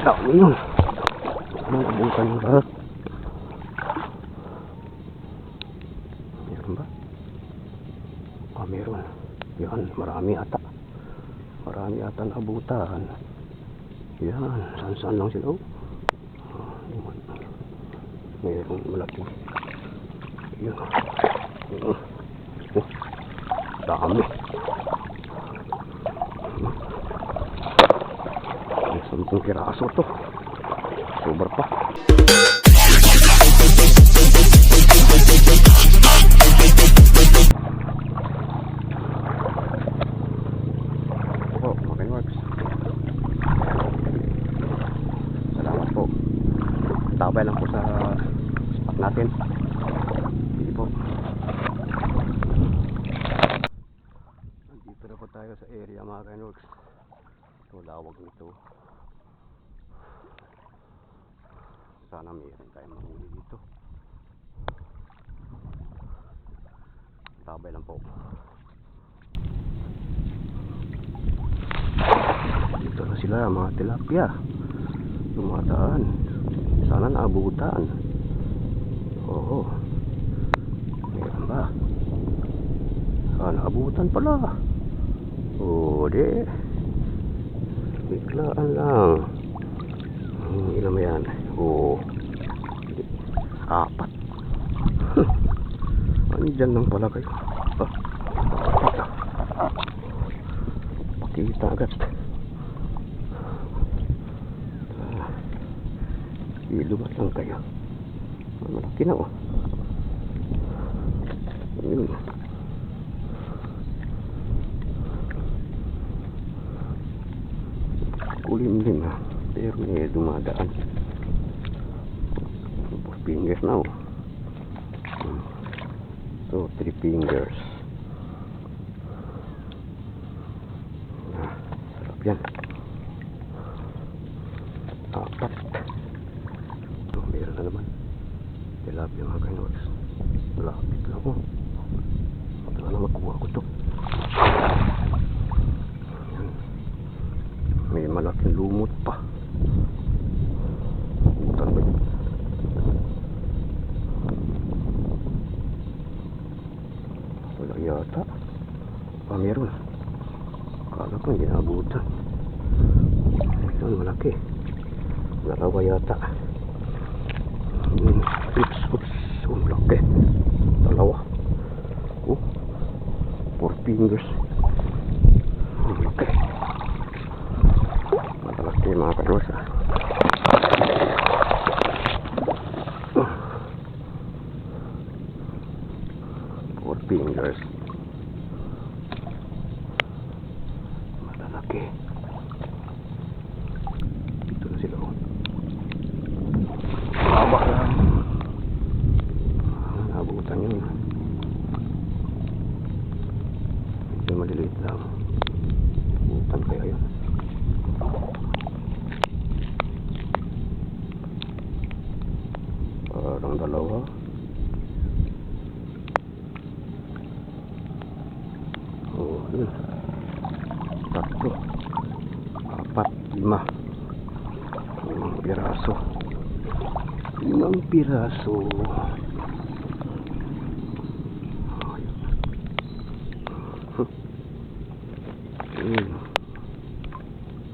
Dami yun. Anong abutan yung lahat? Meron ba? Ah, meron. Yan, marami ata. Marami ata na abutan. Yan, saan-saan lang sila. Mayroong malaki. Yan. Dami. 10 piraso to. Sober pa. Oh, Makin Works. Salamat po. Tabay lang po sa spot natin. Sige po. Nandito na po tayo sa area Makin Works. Ito lawag nito. Sana mayroon tayong mahuli dito. Tabay lang po. Dito na sila mga tilapia. Dumadaan. Sana naabutan. Oo. Meron ba? Sana abutan pala. Oo, di. Biglaan lang. Ilan mo yan? Oo. 4. Andyan lang pala kayo. Pakita agad. Ilumat lang kayo. Malaki na oh. Ayun. Kulimlim ha. Pero may dumadaan. 4 fingers na oh. So 3 fingers. Sarap yan. 4. Meron na naman. Tilapia mga Works. Malapit lang oh. Sana makuha ko to. May malaking lumot pa. Butan ba yun? Wala yata. Ah, meron. Kala ko hindi naabutan. Ito malaki. Dalawa yata. Oops. Oh, malaki. Dalawa. Oh. 4 fingers. Malaki. Malaki mga kados ah. 4 fingers. Malalaki. Ito na sila oh. Baba lang. Naabutan yun. Medyo maliliit lang. Abutan kaya yun. Parang dalawa. Oh, yun. 3, 4, 5. 5 piraso. 5 piraso.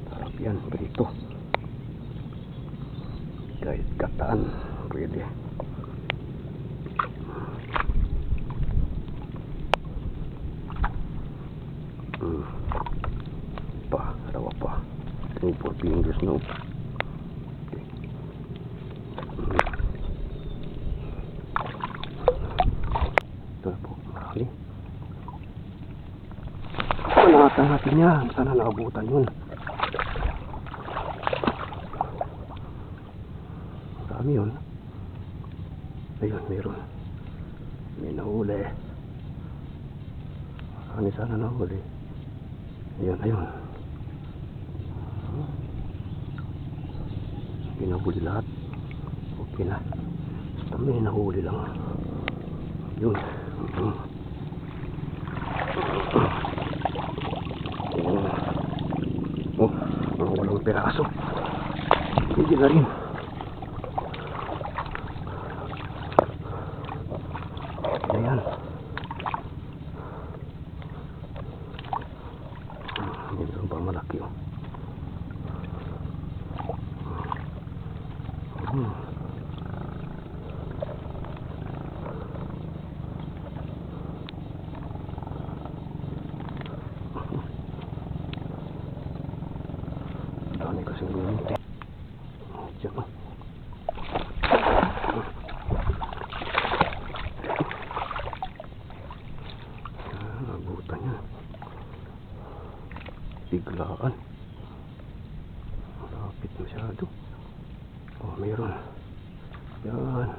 Sarap yan, prito. Kahit kataan, pwede. Dalawa pa. 4 fingers no. Ito na po, marami. Panatan natin yan. Sana naabutan yun. Marami yun. Ayun, meron. May nahuli. Marami sana nahuli. Ayun. Pinahuli lahat. Okay na. Basta may nahuli lang. Yun. Oh, mga 8 piraso. Sige na rin. Ayan. Meron pa malaki oh. Dami kasing lumit eh. Diyan oh. Nabutan niya. Biglaan. Malapit masyado. Oh, mayroon. Yan.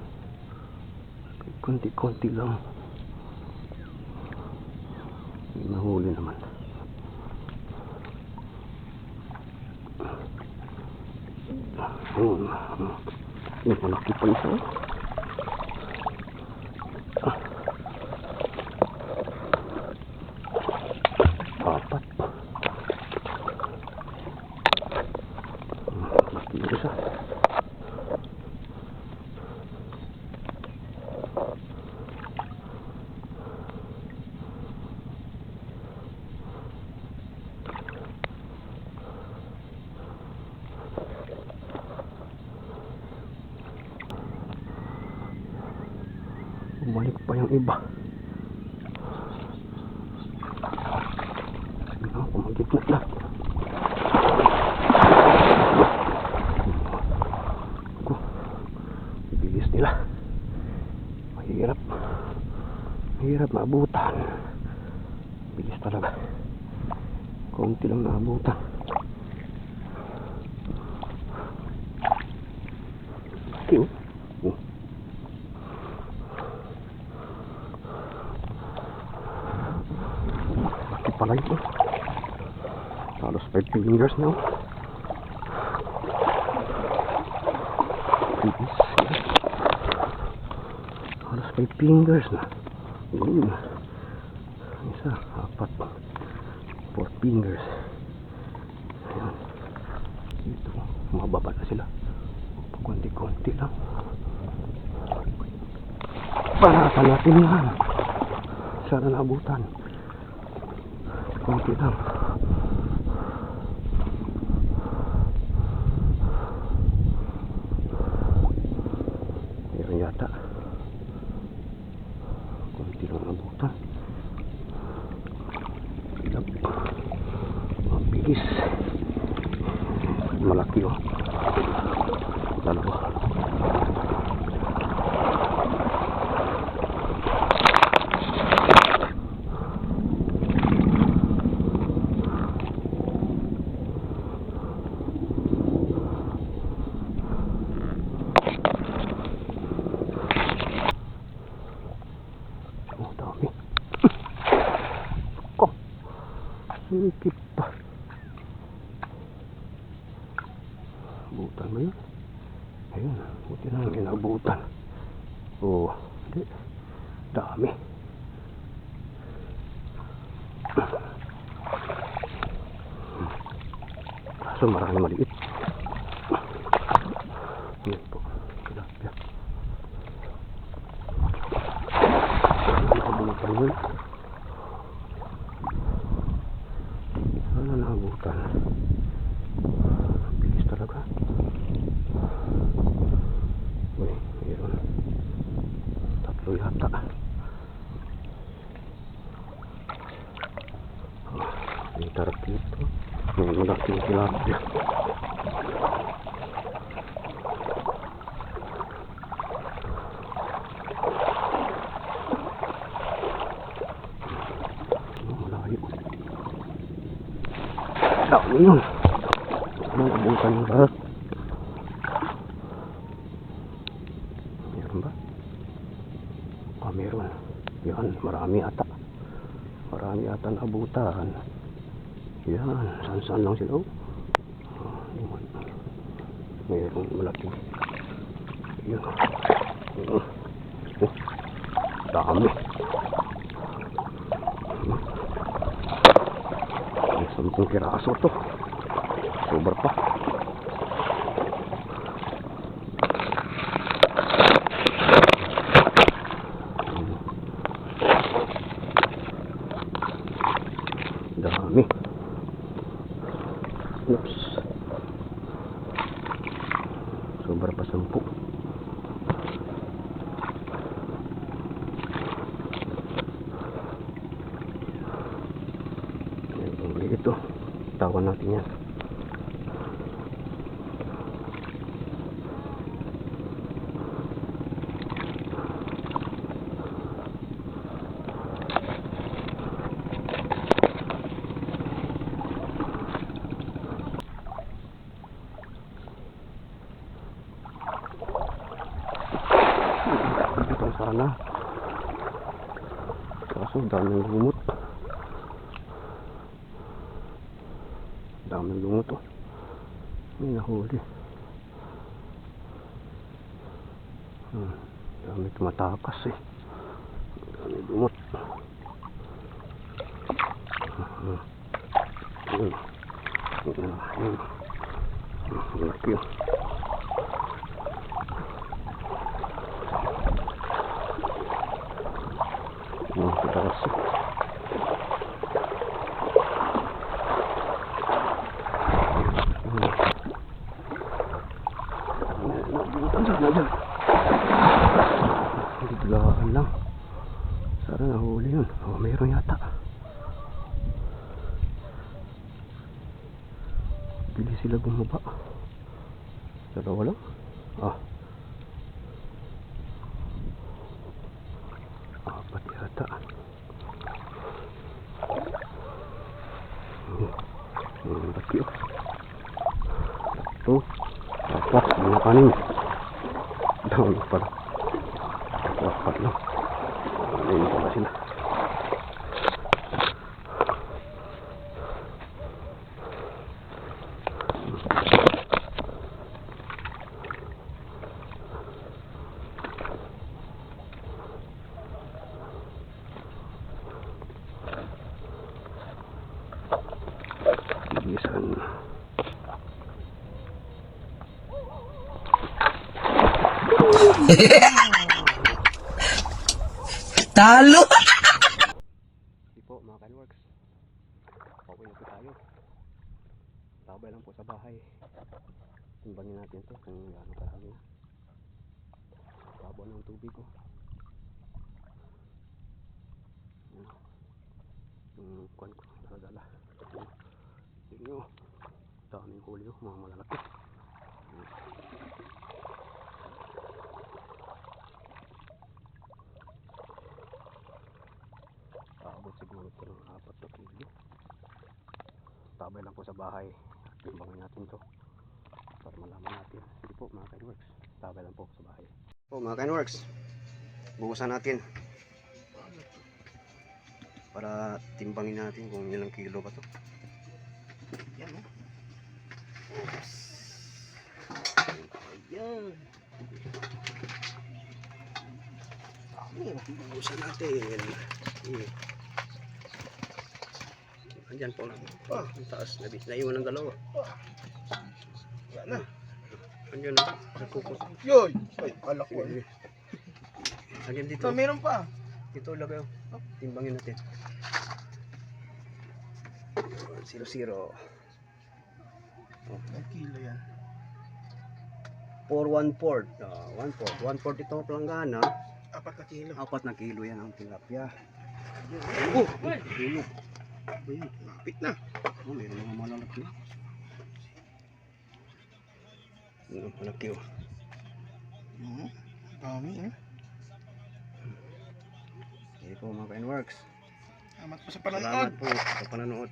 Konti-konti lang. Nahuli naman. May malaki pa isa. Apat. Malaki isa. Bumalik pa yung iba. Sige na, kumagitna na. Ako, bilis nila. Mahirap. Mahirap maabutan. Bilis talaga. Kaunti lang naabutan. Okay, oh. Pala ito. Halos 5 fingers now. Halos 5 fingers na. Isa, 4 fingers. Ayan. Dito, mababa na sila. Konti-konti lang. Panatan natin yan. Sana naabutan. Konti lang. Meron yata. Konti lang nabutan. Mabilis. Malaki oh. Dalawa. Sikip pa. Abutan ba yun? Ayun, buti na lang inabutan. Oh, hindi. Dami. Kaso marami maliit. Yan po. Tilapia. Nakabutan yun. Sana naabutan. Bilis talaga. Uy, mayroon. 3 yata. May tarap dito. May malaking tilapia. Malayo. Dami yun. Anong abutan yung lahat? Meron ba? Ah, meron. Yan, marami ata. Marami ata naabutan. Yan, saan-saan lang sila. Meron malaki. Yan. Dami. 10 piraso to. Sobra pa. Oops. Sobra pa 10. Ito, tawan natin yan. Ito sana. Kaso daming lumot. Daming lumot oh. May nahuli. Dami tumatakas eh. Daming lumot. Laki oh. Takas oh. Biglaan lang. Sana nahuli yun. Oh, mayroon yata. Bili sila bumaba. Dalawa lang. Apat yata. Laki oh. Ito. Apat. Mga kanin. Down pala. Apat lang. Ayun pala sila. Bisan. Talo! Hindi po mga Kanworks. Pauwi na po tayo. Tabay lang po sa bahay. Timbangin natin to kung gaano karami na. Tabo ng tubig ko. Yung kuwan ko. Dala-dala. Tingnan nyo. Daming huli oh. Mga malalaki. Abot siguro ito ng 4 na kilo. Tabay lang po sa bahay. Timbangin natin to para malaman natin. Hindi po mga Kanworks. Tabay lang po sa bahay. Po mga Kanworks, buhusan natin para timbangin natin kung ilang kilo ba to. Yan o. Oops. Ayan. Buhusan natin. Andyan po lang. Ang taas. Naiwan ng dalawa. Wala na. Andyan na. Nagkukot. Yoy! Ay, alak ko. Andyan dito. Meron pa. Dito lagay. Timbangin natin. 0-0. Ang kilo yan. 4-1-4. 1-4 itong planggana. 4 na kilo. 4 na kilo yan ang tilapia. Kilo. Ayun, Lapit na. meron mga malalaki. Malaki oh. Dami eh. Hindi po mga Kanworks. Salamat po sa Salamat panonood. po sa pananood.